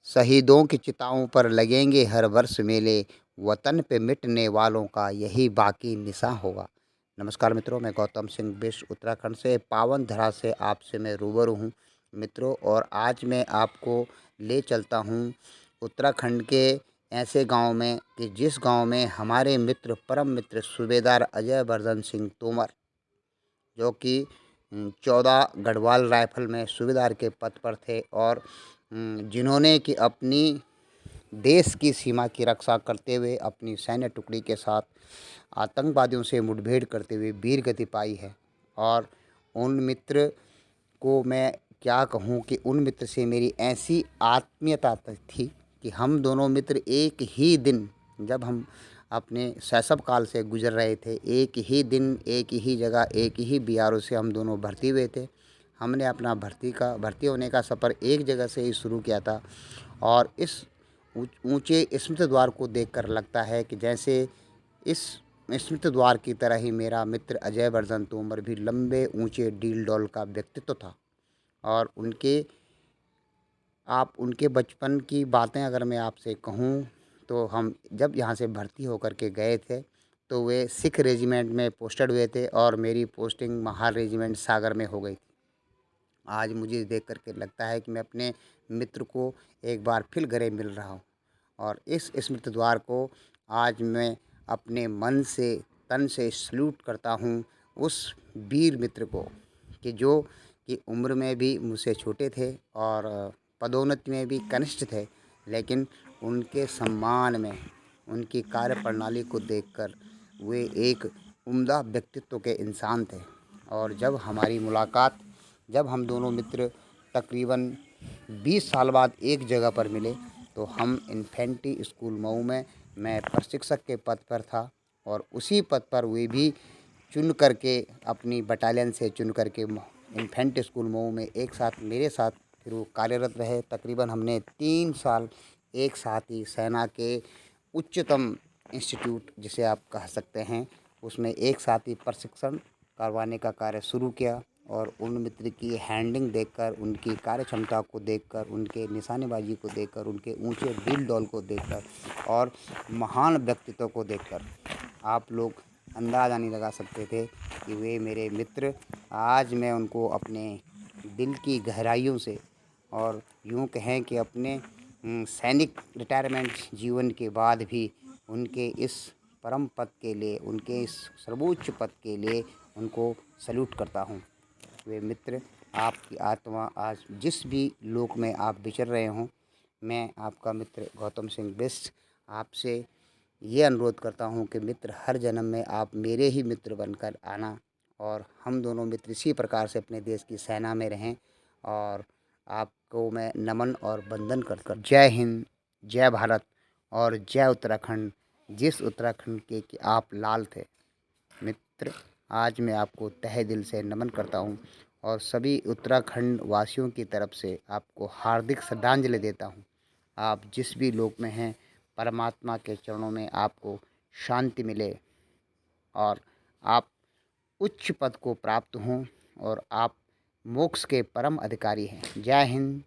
शहीदों की चिताओं पर लगेंगे हर वर्ष मेले, वतन पे मिटने वालों का यही बाकी निशान होगा। नमस्कार मित्रों, मैं गौतम सिंह बिष्ट उत्तराखंड से पावन धरा से आपसे मैं रूबरू हूँ मित्रों। और आज मैं आपको ले चलता हूँ उत्तराखंड के ऐसे गांव में कि जिस गांव में हमारे मित्र परम मित्र सूबेदार अजय वर्धन सिंह तोमर, जो कि 14 गढ़वाल राइफल में सूबेदार के पद पर थे और जिन्होंने कि अपनी देश की सीमा की रक्षा करते हुए अपनी सैन्य टुकड़ी के साथ आतंकवादियों से मुठभेड़ करते हुए वीर गति पाई है। और उन मित्र को मैं क्या कहूँ कि उन मित्र से मेरी ऐसी आत्मीयता थी कि हम दोनों मित्र एक ही दिन, जब हम अपने शैशव काल से गुजर रहे थे, एक ही दिन एक ही जगह एक ही बीआरओ से हम दोनों भर्ती हुए थे। हमने अपना भर्ती होने का सफ़र एक जगह से ही शुरू किया था। और इस ऊंचे स्मृति द्वार को देखकर लगता है कि जैसे इस स्मृति द्वार की तरह ही मेरा मित्र अजय वर्धन तोमर भी लंबे ऊंचे डील डॉल का व्यक्तित्व था। और उनके बचपन की बातें अगर मैं आपसे कहूँ तो हम जब यहाँ से भर्ती होकर के गए थे तो वे सिख रेजिमेंट में पोस्टेड हुए थे और मेरी पोस्टिंग महार रेजिमेंट सागर में हो गई थी। आज मुझे देख कर के लगता है कि मैं अपने मित्र को एक बार फिर गले मिल रहा हूँ। और इस स्मृति द्वार को आज मैं अपने मन से तन से सल्यूट करता हूँ उस वीर मित्र को कि जो कि उम्र में भी मुझसे छोटे थे और पदोन्नति में भी कनिष्ठ थे, लेकिन उनके सम्मान में उनकी कार्य प्रणाली को देखकर वे एक उम्दा व्यक्तित्व के इंसान थे। और जब हम दोनों मित्र तकरीबन 20 साल बाद एक जगह पर मिले तो हम इन्फेंट्री स्कूल मऊ में, मैं प्रशिक्षक के पद पर था और उसी पद पर वे भी चुन करके अपनी बटालियन से चुन करके इन्फेंट्री स्कूल मऊ में एक साथ मेरे साथ फिर वो कार्यरत रहे। तकरीबन हमने 3 साल एक साथ ही सेना के उच्चतम इंस्टीट्यूट जिसे आप कह सकते हैं उसमें एक साथ ही प्रशिक्षण करवाने का कार्य शुरू किया। और उन मित्र की हैंडलिंग देखकर, उनकी कार्य क्षमता को देखकर, उनके निशानेबाजी को देखकर, उनके ऊंचे डील डॉल को देखकर और महान व्यक्तित्व को देखकर आप लोग अंदाज़ा नहीं लगा सकते थे कि वे मेरे मित्र। आज मैं उनको अपने दिल की गहराइयों से और यूँ कहें कि अपने सैनिक रिटायरमेंट जीवन के बाद भी उनके इस परम पद के लिए, उनके इस सर्वोच्च पद के लिए उनको सल्यूट करता हूँ। वे मित्र, आपकी आत्मा आज जिस भी लोक में आप विचर रहे हों, मैं आपका मित्र गौतम सिंह बिष्ट आपसे ये अनुरोध करता हूँ कि मित्र हर जन्म में आप मेरे ही मित्र बनकर आना और हम दोनों मित्र इसी प्रकार से अपने देश की सेना में रहें। और आपको मैं नमन और वंदन कर जय हिंद, जय भारत और जय उत्तराखंड, जिस उत्तराखंड के कि आप लाल थे। मित्र, आज मैं आपको तहे दिल से नमन करता हूँ और सभी उत्तराखंड वासियों की तरफ से आपको हार्दिक श्रद्धांजलि देता हूँ। आप जिस भी लोक में हैं, परमात्मा के चरणों में आपको शांति मिले और आप उच्च पद को प्राप्त हों और आप मोक्ष के परम अधिकारी हैं। जय हिंद,